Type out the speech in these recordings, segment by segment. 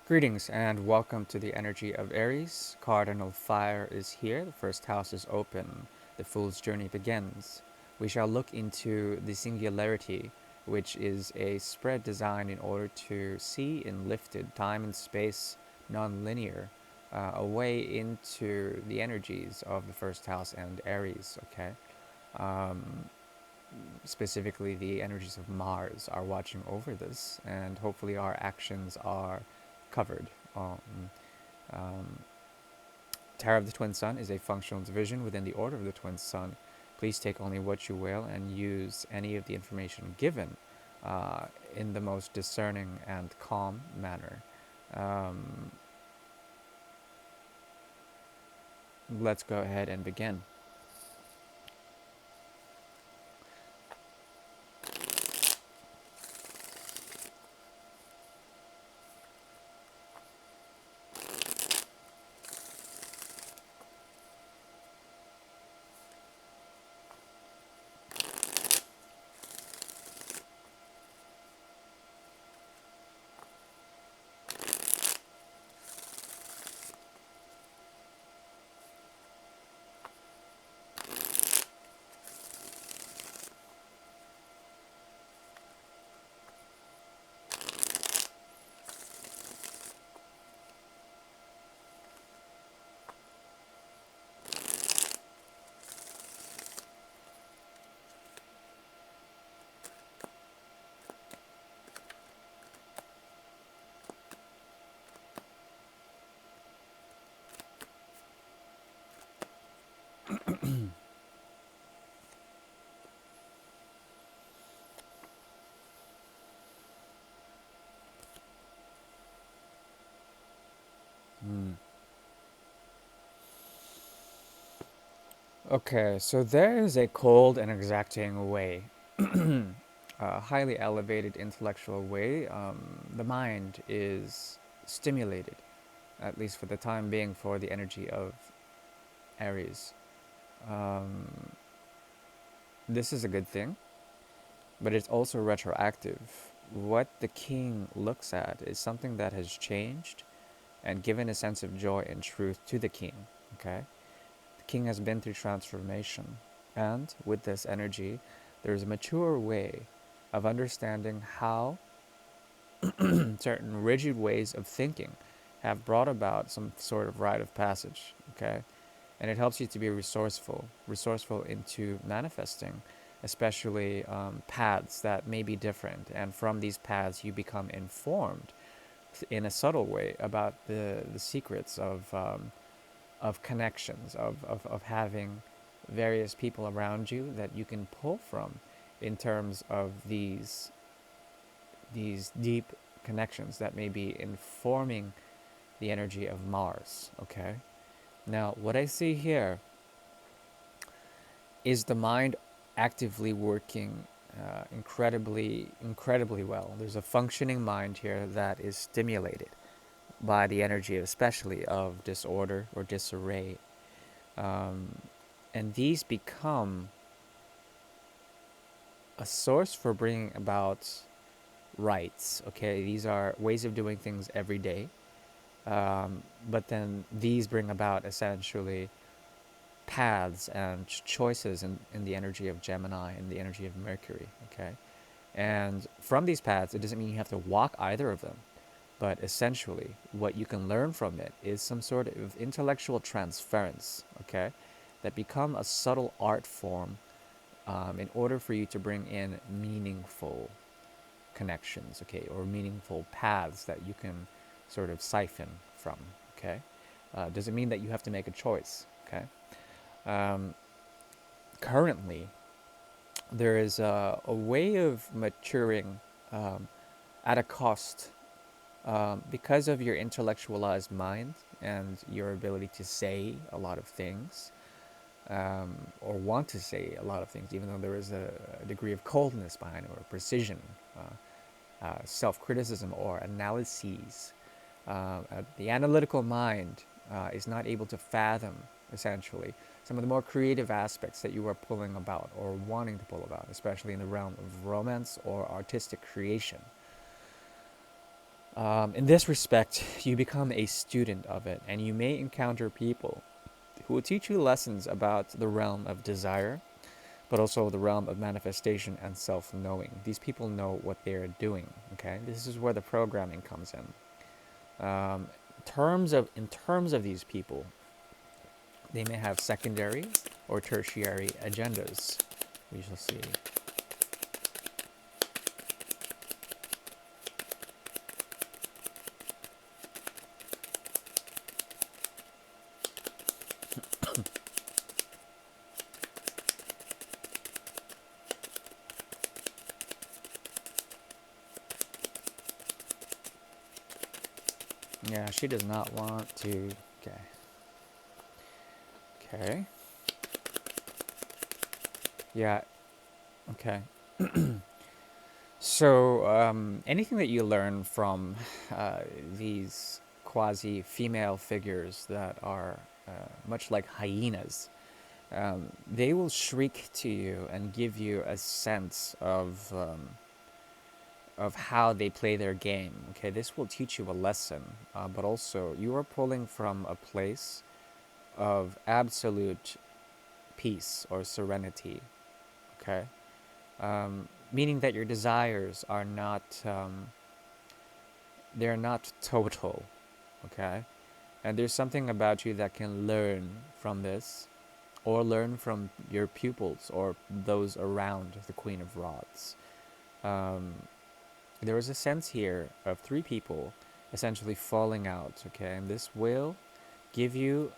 Greetings and welcome to the energy of Aries. Cardinal fire is here. The first house is open. The fool's journey begins. We shall look into the singularity, which is a spread designed in order to see in lifted time and space, non-linear, a way into the energies of the first house and Aries. Okay, um, specifically the energies of Mars are watching over this, and hopefully our actions are covered. Um, Tarot of the Twin Sun is a functional division within the Order of the Twin Sun. Please take only what you will and use any of the information given uh, in the most discerning and calm manner. Um, let's go ahead and begin. Mm. Okay, so there is a cold and exacting way, a highly elevated intellectual way. The mind is stimulated, at least for the time being, for the energy of Aries. Um, this is a good thing, but it's also retroactive. What the king looks at is something that has changed and given a sense of joy and truth to the king. Okay? The king has been through transformation, and with this energy, there's a mature way of understanding how certain rigid ways of thinking have brought about some sort of rite of passage. Okay? And it helps you to be resourceful into manifesting, especially paths that may be different. And from these paths, you become informed in a subtle way about the secrets of connections, of having various people around you that you can pull from in terms of these deep connections that may be informing the energy of Mars. Okay. Now, what I see here is the mind actively working incredibly well. There's a functioning mind here that is stimulated by the energy, especially of disorder or disarray. Um, and these become a source for bringing about rights. Okay, these are ways of doing things every day. But then these bring about essentially paths and choices in the energy of Gemini and the energy of Mercury. Okay, and from these paths, it doesn't mean you have to walk either of them, but essentially, what you can learn from it is some sort of intellectual transference. Okay, that become a subtle art form in order for you to bring in meaningful connections. Okay, or meaningful paths that you can sort of siphon from. Okay, doesn't mean that you have to make a choice. Okay. Um, currently, there is a way of maturing um, at a cost because of your intellectualized mind and your ability to say a lot of things or want to say a lot of things, even though there is a degree of coldness behind it or precision, self criticism, or analyses. The analytical mind is not able to fathom, essentially, some of the more creative aspects that you are pulling about or wanting to pull about, especially in the realm of romance or artistic creation. In this respect, you become a student of it, and you may encounter people who will teach you lessons about the realm of desire, but also the realm of manifestation and self-knowing. These people know what they are doing. Okay, this is where the programming comes in. In terms of these people, they may have secondary or tertiary agendas. We shall see. Yeah, she does not want to. Okay. Okay. Yeah. Okay. So, anything that you learn from these quasi female figures that are much like hyenas, they will shriek to you and give you a sense of how they play their game. Okay, this will teach you a lesson, but also you are pulling from a place of absolute peace or serenity. Okay, meaning that your desires are not they're not total. Okay, and there's something about you that can learn from this, or learn from your pupils or those around the Queen of Rods. Um, there is a sense here of three people essentially falling out, okay? And this will give you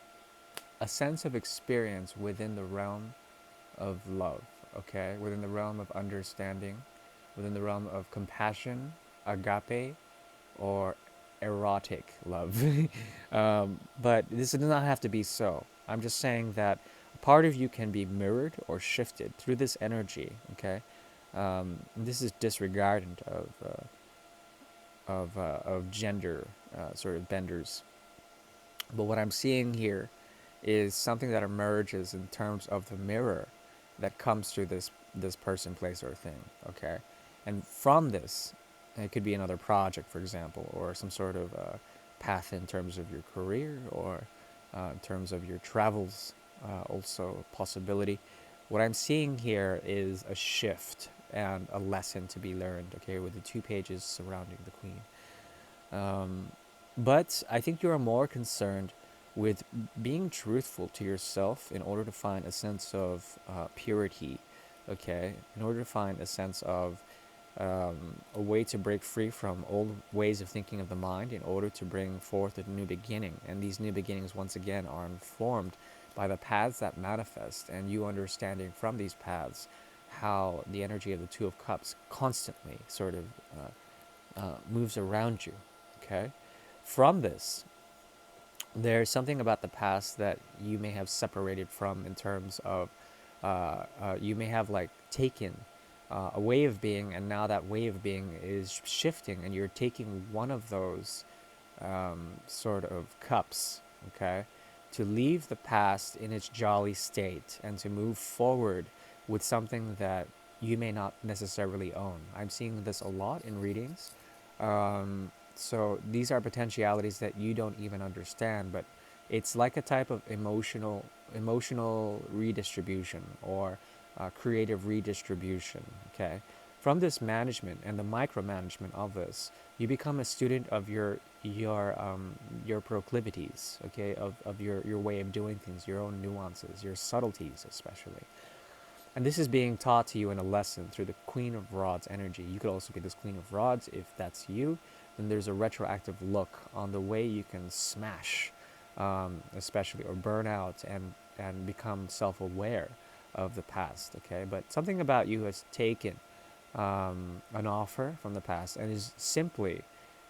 a sense of experience within the realm of love, okay? Within the realm of understanding, within the realm of compassion, agape, or erotic love. But this does not have to be so. I'm just saying that a part of you can be mirrored or shifted through this energy, okay? This is disregardant of gender sort of benders. But what I'm seeing here is something that emerges in terms of the mirror that comes through this person, place, or thing. Okay, and from this, it could be another project, for example, or some sort of path in terms of your career or in terms of your travels. Also, a possibility. What I'm seeing here is a shift and a lesson to be learned. Okay, with the two pages surrounding the queen. Um, but I think you are more concerned with being truthful to yourself in order to find a sense of purity, okay? In order to find a sense of a way to break free from old ways of thinking of the mind in order to bring forth a new beginning. And these new beginnings, once again, are informed by the paths that manifest and you understanding from these paths how the energy of the Two of Cups constantly sort of moves around you. Okay? From this, there's something about the past that you may have separated from in terms of you may have like taken a way of being, and now that way of being is shifting, and you're taking one of those sort of cups, okay, to leave the past in its jolly state and to move forward with something that you may not necessarily own. I'm seeing this a lot in readings. So these are potentialities that you don't even understand, but it's like a type of emotional redistribution or creative redistribution. Okay, from this management and the micromanagement of this, you become a student of your proclivities. Okay, of your way of doing things, your own nuances, your subtleties, especially. And this is being taught to you in a lesson through the Queen of Rods energy. You could also be this Queen of Rods if that's you. Then there's a retroactive look on the way you can smash, especially, or burn out and become self-aware of the past. Okay, but something about you has taken an offer from the past and is simply,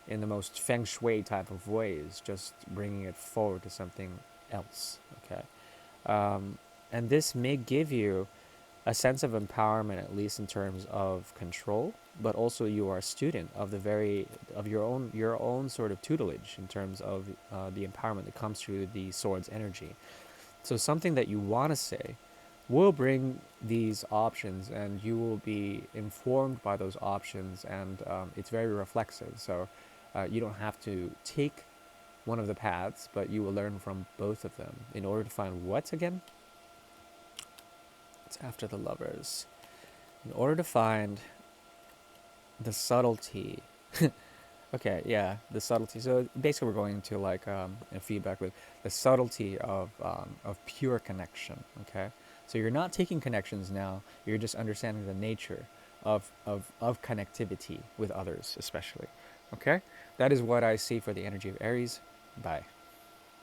in the most feng shui type of ways, just bringing it forward to something else. Okay, and this may give you a sense of empowerment, at least in terms of control, but also you are a student of the very of your own sort of tutelage in terms of the empowerment that comes through the sword's energy. So something that you want to say will bring these options, and you will be informed by those options, and it's very reflexive. So You don't have to take one of the paths, but you will learn from both of them in order to find what again? It's after the lovers. In order to find the subtlety. Okay, yeah, the subtlety. So basically, we're going to like a feedback loop. The subtlety of pure connection. Okay, so you're not taking connections now. You're just understanding the nature of connectivity with others, especially. Okay, that is what I see for the energy of Aries. Bye.